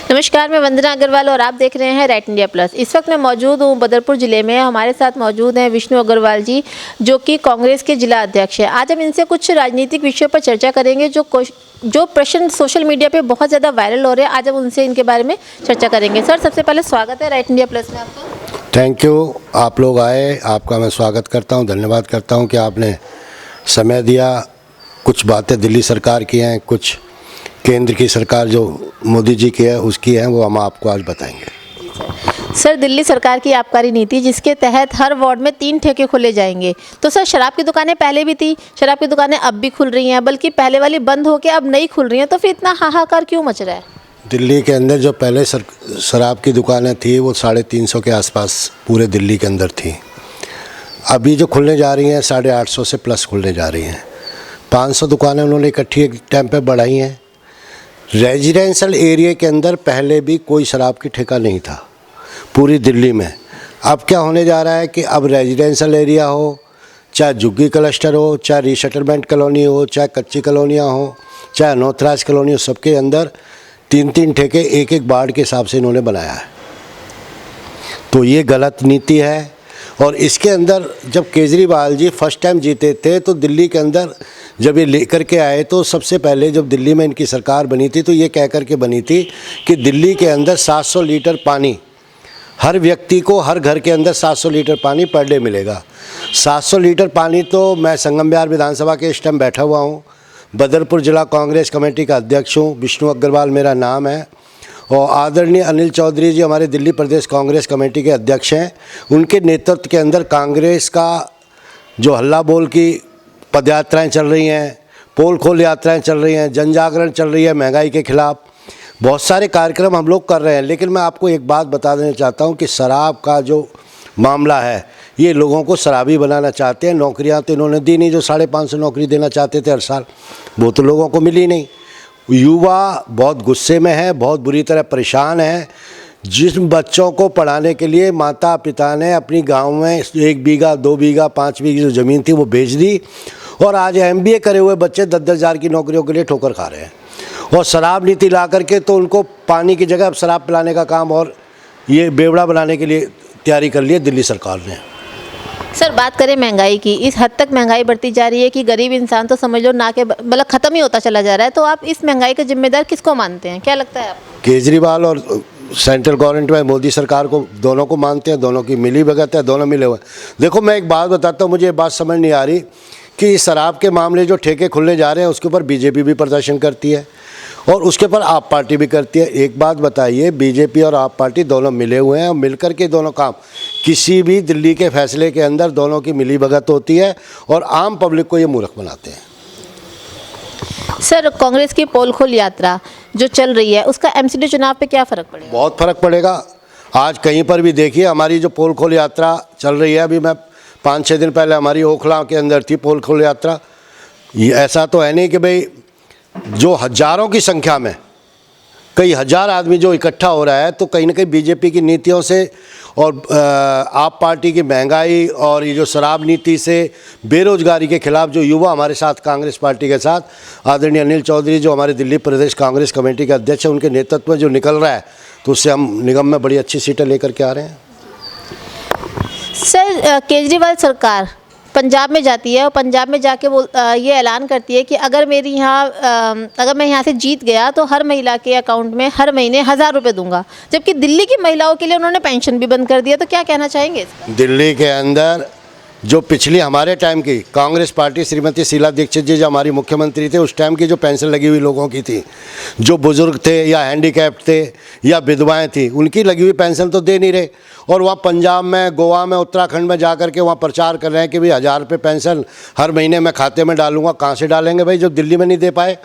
नमस्कार, मैं वंदना अग्रवाल और आप देख रहे हैं राइट इंडिया प्लस। इस वक्त मैं मौजूद हूँ बदरपुर ज़िले में। हमारे साथ मौजूद हैं विष्णु अग्रवाल जी, जो कि कांग्रेस के जिला अध्यक्ष हैं। आज हम इनसे कुछ राजनीतिक विषयों पर चर्चा करेंगे। जो प्रश्न सोशल मीडिया पे बहुत ज़्यादा वायरल हो रहे हैं, आज हम उनसे इनके बारे में चर्चा करेंगे। सर, सबसे पहले स्वागत है राइट इंडिया प्लस में आपका। थैंक यू, आप लोग आए, आपका मैं स्वागत करता हूँ, धन्यवाद करता हूँ कि आपने समय दिया। कुछ बातें दिल्ली सरकार की हैं, कुछ केंद्र की सरकार जो मोदी जी की है उसकी है, वो हम आपको आज बताएंगे। सर, दिल्ली सरकार की आबकारी नीति जिसके तहत हर वार्ड में 3 ठेके खोले जाएंगे। तो सर, शराब की दुकानें पहले भी थी, शराब की दुकानें अब भी खुल रही हैं, बल्कि पहले वाली बंद होकर अब नई खुल रही हैं। तो फिर इतना हाहाकार क्यों मच रहा है? दिल्ली के अंदर जो पहले शराब की दुकानें थी वो 350 के आसपास पूरे दिल्ली के अंदर थी। अभी जो खुलने जा रही हैं 850 से प्लस खुलने जा रही हैं। 500 दुकानें उन्होंने इकट्ठी एक टाइम पे बढ़ाई हैं। रेजिडेंशियल एरिया के अंदर पहले भी कोई शराब की ठेका नहीं था पूरी दिल्ली में। अब क्या होने जा रहा है कि अब रेजिडेंशियल एरिया हो, चाहे झुग्गी क्लस्टर हो, चाहे रीसेटलमेंट कॉलोनी हो, चाहे कच्ची कॉलोनियाँ हो, चाहे अनऑथराइज कॉलोनी हो, सबके अंदर 3-3 ठेके एक वार्ड के हिसाब से इन्होंने बनाया है। तो ये गलत नीति है। और इसके अंदर जब केजरीवाल जी फर्स्ट टाइम जीते थे तो दिल्ली के अंदर जब ये लेकर के आए तो सबसे पहले जब दिल्ली में इनकी सरकार बनी थी तो ये कह कर के बनी थी कि दिल्ली के अंदर 700 लीटर पानी, हर व्यक्ति को हर घर के अंदर 700 लीटर पानी पर डे मिलेगा। 700 लीटर पानी तो मैं संगम विहार विधानसभा के इस टाइम बैठा हुआ हूँ, बदरपुर जिला कांग्रेस कमेटी का अध्यक्ष हूँ, विष्णु अग्रवाल मेरा नाम है। और आदरणीय अनिल चौधरी जी हमारे दिल्ली प्रदेश कांग्रेस कमेटी के अध्यक्ष हैं। उनके नेतृत्व के अंदर कांग्रेस का जो हल्ला बोल की पदयात्राएं चल रही हैं, पोल खोल यात्राएं चल रही हैं, जन जागरण चल रही है महंगाई के खिलाफ, बहुत सारे कार्यक्रम हम लोग कर रहे हैं। लेकिन मैं आपको एक बात बता देना चाहता हूं कि शराब का जो मामला है, ये लोगों को शराबी बनाना चाहते हैं। नौकरियां तो इन्होंने दी नहीं, जो 550 नौकरी देना चाहते थे हर साल, वो तो लोगों को मिली नहीं। युवा बहुत गुस्से में है, बहुत बुरी तरह परेशान है। जिन बच्चों को पढ़ाने के लिए माता पिता ने अपनी गांव में 1 बीघा 2 बीघा 5 बीघी जो ज़मीन थी वो बेच दी, और आज MBA करे हुए बच्चे 10-10 हज़ार की नौकरियों के लिए ठोकर खा रहे हैं। और शराब नीति ला करके तो उनको पानी की जगह अब शराब पिलाने का काम और ये बेवड़ा बनाने के लिए तैयारी कर ली है दिल्ली सरकार ने। सर, बात करें महंगाई की, इस हद तक महंगाई बढ़ती जा रही है कि गरीब इंसान तो समझ लो ना के मतलब ख़त्म ही होता चला जा रहा है। तो आप इस महंगाई का जिम्मेदार किसको मानते हैं, क्या लगता है आपको? केजरीवाल और सेंट्रल गवर्नमेंट में मोदी सरकार को, दोनों को मानते हैं, दोनों की मिली भगत है, दोनों मिले हुए। देखो, मैं एक बात बताता हूँ, मुझे ये बात समझ नहीं आ रही कि इस शराब के मामले जो ठेके खुलने जा रहे हैं उसके ऊपर बीजेपी भी प्रदर्शन करती है और उसके ऊपर आप पार्टी भी करती है। एक बात बताइए, बीजेपी और आप पार्टी दोनों मिले हुए हैं और मिलकर के दोनों काम, किसी भी दिल्ली के फैसले के अंदर दोनों की मिली भगत होती है और आम पब्लिक को ये मूर्ख बनाते हैं। सर, कांग्रेस की पोल खोल यात्रा जो चल रही है उसका MCD चुनाव पे क्या फ़र्क पड़ेगा? बहुत फ़र्क पड़ेगा। आज कहीं पर भी देखिए, हमारी जो पोल खोल यात्रा चल रही है, अभी मैं 5-6 दिन पहले हमारी ओखला के अंदर थी पोल खोल यात्रा। ये ऐसा तो है नहीं कि भाई जो हज़ारों की संख्या में कई हज़ार आदमी जो इकट्ठा हो रहा है, तो कहीं ना कहीं बीजेपी की नीतियों से और आप पार्टी की महंगाई और ये जो शराब नीति से, बेरोजगारी के खिलाफ जो युवा हमारे साथ कांग्रेस पार्टी के साथ आदरणीय अनिल चौधरी जो हमारे दिल्ली प्रदेश कांग्रेस कमेटी के अध्यक्ष हैं, उनके नेतृत्व में जो निकल रहा है, तो उससे हम निगम में बड़ी अच्छी सीटें लेकर के आ रहे हैं। सर, केजरीवाल सरकार पंजाब में जाती है और पंजाब में जाके ये ऐलान करती है कि अगर मैं यहाँ से जीत गया तो हर महिला के अकाउंट में हर महीने 1000 रुपये दूंगा, जबकि दिल्ली की महिलाओं के लिए उन्होंने पेंशन भी बंद कर दिया। तो क्या कहना चाहेंगे इसका? दिल्ली के अंदर जो पिछली हमारे टाइम की कांग्रेस पार्टी, श्रीमती शीला दीक्षित जी जो हमारी मुख्यमंत्री थे, उस टाइम की जो पेंशन लगी हुई लोगों की थी, जो बुजुर्ग थे या हैंडीकैप्ड थे या विधवाएं थी, उनकी लगी हुई पेंशन तो दे नहीं रहे। और वहाँ पंजाब में, गोवा में, उत्तराखंड में जा कर के वहाँ प्रचार कर रहे हैं कि भाई 1000 रुपये पेंशन हर महीने मैं खाते में डालूंगा। कहाँ से डालेंगे भाई, जो दिल्ली में नहीं दे पाए?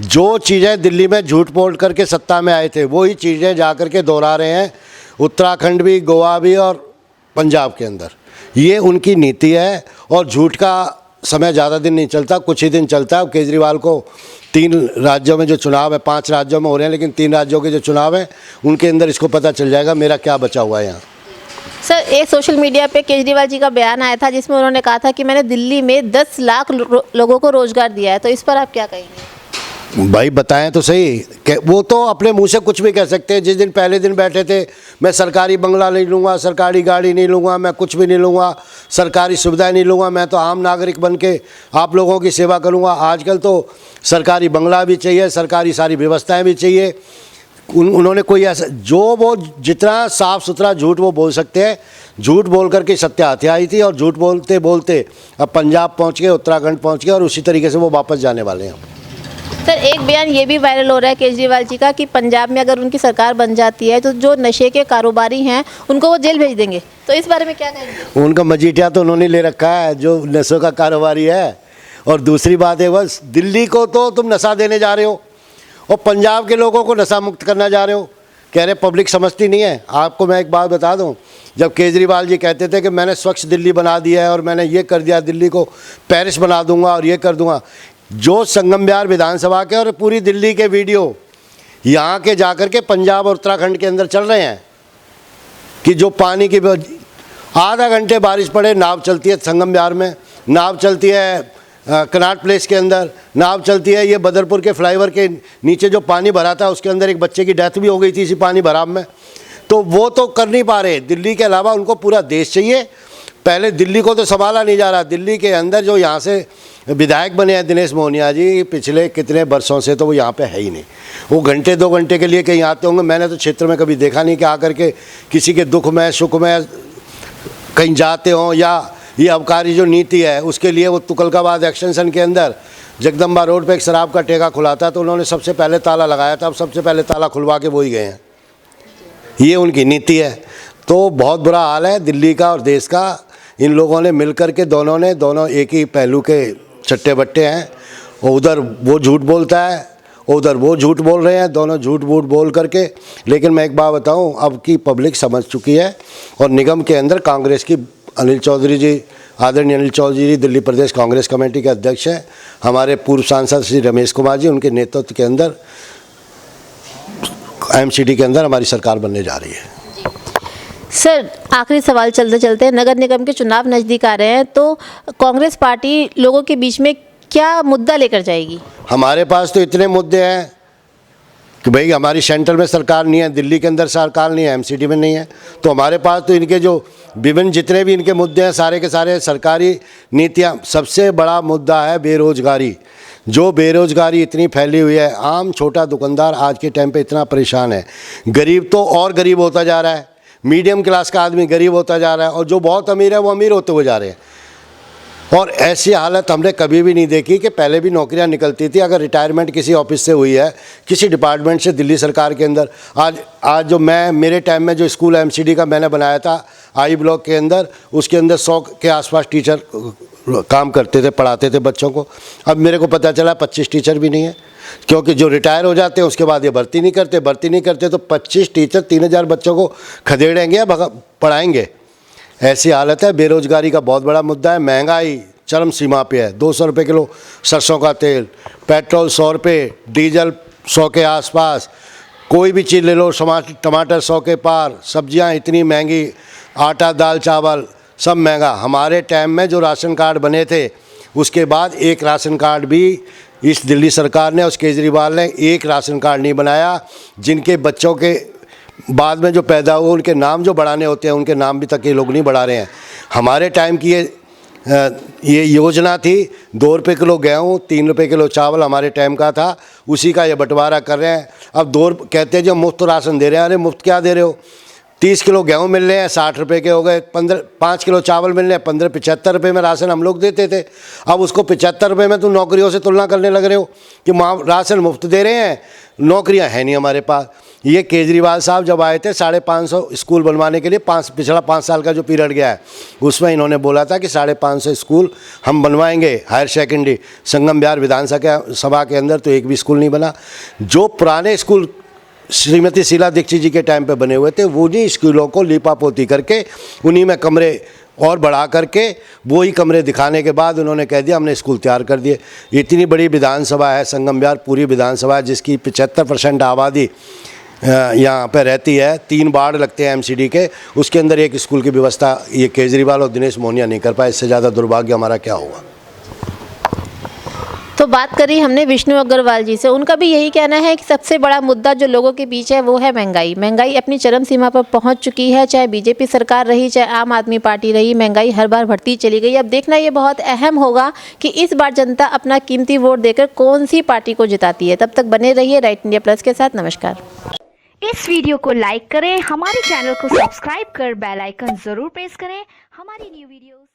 जो चीज़ें दिल्ली में झूठ बोल करके सत्ता में आए थे, वही चीज़ें जा कर के दोहरा रहे हैं उत्तराखंड भी, गोवा भी और पंजाब के अंदर। ये उनकी नीति है और झूठ का समय ज़्यादा दिन नहीं चलता, कुछ ही दिन चलता है। केजरीवाल को 3 राज्यों में जो चुनाव है, 5 राज्यों में हो रहे हैं, लेकिन 3 राज्यों के जो चुनाव है उनके अंदर इसको पता चल जाएगा मेरा क्या बचा हुआ है यहाँ। सर, एक सोशल मीडिया पे केजरीवाल जी का बयान आया था जिसमें उन्होंने कहा था कि मैंने दिल्ली में 10 लाख लोगों को रोजगार दिया है। तो इस पर आप क्या कहेंगे? भाई बताएं तो सही कि वो तो अपने मुंह से कुछ भी कह सकते हैं। जिस दिन पहले दिन बैठे थे, मैं सरकारी बंगला नहीं लूँगा, सरकारी गाड़ी नहीं लूँगा, मैं कुछ भी नहीं लूँगा, सरकारी सुविधाएं नहीं लूँगा, मैं तो आम नागरिक बन के आप लोगों की सेवा करूँगा। आजकल तो सरकारी बंगला भी चाहिए, सरकारी सारी व्यवस्थाएं भी चाहिए। उन्होंने कोई ऐसा जो वो जितना साफ़ सुथरा झूठ वो बोल सकते हैं, झूठ बोल करके सत्य हत्या आई थी, और झूठ बोलते बोलते अब पंजाब पहुँच गए, उत्तराखंड पहुँच गए, और उसी तरीके से वो वापस जाने वाले हैं। सर, एक बयान ये भी वायरल हो रहा है केजरीवाल जी का कि पंजाब में अगर उनकी सरकार बन जाती है तो जो नशे के कारोबारी हैं उनको वो जेल भेज देंगे, तो इस बारे में क्या कहेंगे? उनका मजीठिया तो उन्होंने ले रखा है जो नशों का कारोबारी है। और दूसरी बात है, बस दिल्ली को तो तुम नशा देने जा रहे हो और पंजाब के लोगों को नशा मुक्त करना जा रहे हो। कह रहे पब्लिक समझती नहीं है। आपको मैं एक बात बता दूं, जब केजरीवाल जी कहते थे कि मैंने स्वच्छ दिल्ली बना दिया है और मैंने ये कर दिया, दिल्ली को पेरिस बना दूंगा और ये कर दूंगा, जो संगम बिहार विधानसभा के और पूरी दिल्ली के वीडियो यहाँ के जाकर के पंजाब और उत्तराखंड के अंदर चल रहे हैं कि जो पानी की आधा घंटे बारिश पड़े, नाव चलती है संगम बिहार में, नाव चलती है कनाट प्लेस के अंदर, नाव चलती है ये बदरपुर के फ्लाईओवर के नीचे जो पानी भरा था उसके अंदर एक बच्चे की डेथ भी हो गई थी इसी पानी भराव में। तो वो तो कर नहीं पा रहे। दिल्ली के अलावा उनको पूरा देश चाहिए। पहले दिल्ली को तो संभाला नहीं जा रहा। दिल्ली के अंदर जो यहाँ से विधायक बने हैं दिनेश मोहनिया जी, पिछले कितने वर्षों से तो वो यहाँ पे है ही नहीं। वो घंटे 2 घंटे के लिए कहीं आते होंगे। मैंने तो क्षेत्र में कभी देखा नहीं कि आकर के किसी के दुख में सुख में कहीं जाते हों, या ये आबकारी जो नीति है उसके लिए वो तुगलकाबाद एक्सटेंशन के अंदर जगदम्बा रोड पे एक शराब का ठेका खुला था तो उन्होंने सबसे पहले ताला लगाया था। अब सबसे पहले ताला खुलवा के वो ही गए हैं। ये उनकी नीति है। तो बहुत बुरा हाल है दिल्ली का और देश का। इन लोगों ने मिलकर के दोनों एक ही पहलू के चट्टे बट्टे हैं। और उधर वो झूठ बोलता है, उधर वो झूठ बोल रहे हैं, दोनों झूठ बूठ बोल करके। लेकिन मैं एक बात बताऊं, अब की पब्लिक समझ चुकी है। और निगम के अंदर कांग्रेस की अनिल चौधरी जी, आदरणीय अनिल चौधरी जी दिल्ली प्रदेश कांग्रेस कमेटी के अध्यक्ष हैं। हमारे पूर्व सांसद श्री रमेश कुमार जी, उनके नेतृत्व के अंदर एमसीडी के अंदर हमारी सरकार बनने जा रही है। सर, आखिरी सवाल चलते चलते, नगर निगम के चुनाव नज़दीक आ रहे हैं तो कांग्रेस पार्टी लोगों के बीच में क्या मुद्दा लेकर जाएगी? हमारे पास तो इतने मुद्दे हैं कि भाई हमारी सेंटर में सरकार नहीं है, दिल्ली के अंदर सरकार नहीं है, एमसीडी में नहीं है। तो हमारे पास तो इनके जो विभिन्न जितने भी इनके मुद्दे हैं सारे के सारे सरकारी नीतियाँ। सबसे बड़ा मुद्दा है बेरोजगारी। जो बेरोजगारी इतनी फैली हुई है, आम छोटा दुकानदार आज के टाइम पे इतना परेशान है। गरीब तो और गरीब होता जा रहा है, मीडियम क्लास का आदमी गरीब होता जा रहा है, और जो बहुत अमीर है वो अमीर होते हुए जा रहे हैं। और ऐसी हालत हमने कभी भी नहीं देखी कि पहले भी नौकरियां निकलती थी। अगर रिटायरमेंट किसी ऑफिस से हुई है, किसी डिपार्टमेंट से, दिल्ली सरकार के अंदर, आज जो मेरे टाइम में जो स्कूल एमसीडी का मैंने बनाया था आई ब्लॉक के अंदर, उसके अंदर 100 के आसपास टीचर काम करते थे, पढ़ाते थे बच्चों को। अब मेरे को पता चला 25 टीचर भी नहीं है, क्योंकि जो रिटायर हो जाते हैं उसके बाद ये भर्ती नहीं करते तो 25 टीचर 3000 बच्चों को खदेड़ेंगे या पढ़ाएंगे। ऐसी हालत है। बेरोजगारी का बहुत बड़ा मुद्दा है। महंगाई चरम सीमा पे है। 200 रुपये किलो सरसों का तेल, पेट्रोल 100 रुपये, डीजल 100 के आसपास, कोई भी चीज़ ले लो, टमाटर 100 के पार, सब्जियां इतनी महंगी, आटा दाल चावल सब महंगा। हमारे टाइम में जो राशन कार्ड बने थे उसके बाद एक राशन कार्ड भी इस दिल्ली सरकार ने, उस केजरीवाल ने एक राशन कार्ड नहीं बनाया। जिनके बच्चों के बाद में जो पैदा हुए उनके नाम जो बढ़ाने होते हैं उनके नाम भी तक ये लोग नहीं बढ़ा रहे हैं। हमारे टाइम की ये योजना थी 2 रुपये किलो गेहूँ, 3 रुपये किलो चावल हमारे टाइम का था, उसी का ये बंटवारा कर रहे हैं। अब 2 कहते हैं जो मुफ्त राशन दे रहे हैं, अरे मुफ्त क्या दे रहे हो? 30 किलो गेहूँ मिल रहे हैं 60 रुपये के हो गए, 5 किलो चावल मिल रहे हैं 75 रुपये में राशन हम लोग देते थे। अब उसको 75 रुपये में तुम नौकरियों से तुलना करने लग रहे हो कि राशन मुफ्त दे रहे हैं, नौकरियां हैं नहीं हमारे पास। ये केजरीवाल साहब जब आए थे 550 स्कूल बनवाने के लिए, पिछला 5 साल का जो पीरियड गया है उसमें इन्होंने बोला था कि 550 स्कूल हम बनवाएंगे हायर सेकेंडरी। संगम बिहार विधानसभा के अंदर तो एक भी स्कूल नहीं बना। जो पुराने स्कूल श्रीमती शीला दीक्षित जी के टाइम पे बने हुए थे उन्हीं स्कूलों को लीपापोती करके उन्हीं में कमरे और बढ़ा करके वही कमरे दिखाने के बाद उन्होंने कह दिया हमने स्कूल तैयार कर दिए। इतनी बड़ी विधानसभा है संगम बिहार, पूरी विधानसभा है जिसकी 75% आबादी यहाँ पे रहती है। 3 वार्ड लगते हैं एमसीडी के, उसके अंदर एक स्कूल की व्यवस्था ये केजरीवाल और दिनेश मोहनिया नहीं कर पाए। इससे ज़्यादा दुर्भाग्य हमारा क्या होगा। तो बात करी हमने विष्णु अग्रवाल जी से, उनका भी यही कहना है कि सबसे बड़ा मुद्दा जो लोगों के बीच है वो है महंगाई। महंगाई अपनी चरम सीमा पर पहुंच चुकी है, चाहे बीजेपी सरकार रही चाहे आम आदमी पार्टी रही, महंगाई हर बार बढ़ती चली गई। अब देखना ये बहुत अहम होगा कि इस बार जनता अपना कीमती वोट देकर कौन सी पार्टी को जिताती है। तब तक बने रहिए राइट इंडिया प्लस के साथ। नमस्कार। इस वीडियो को लाइक करें, हमारे चैनल को सब्सक्राइब कर बेल आइकन जरूर प्रेस करें हमारी न्यू वीडियो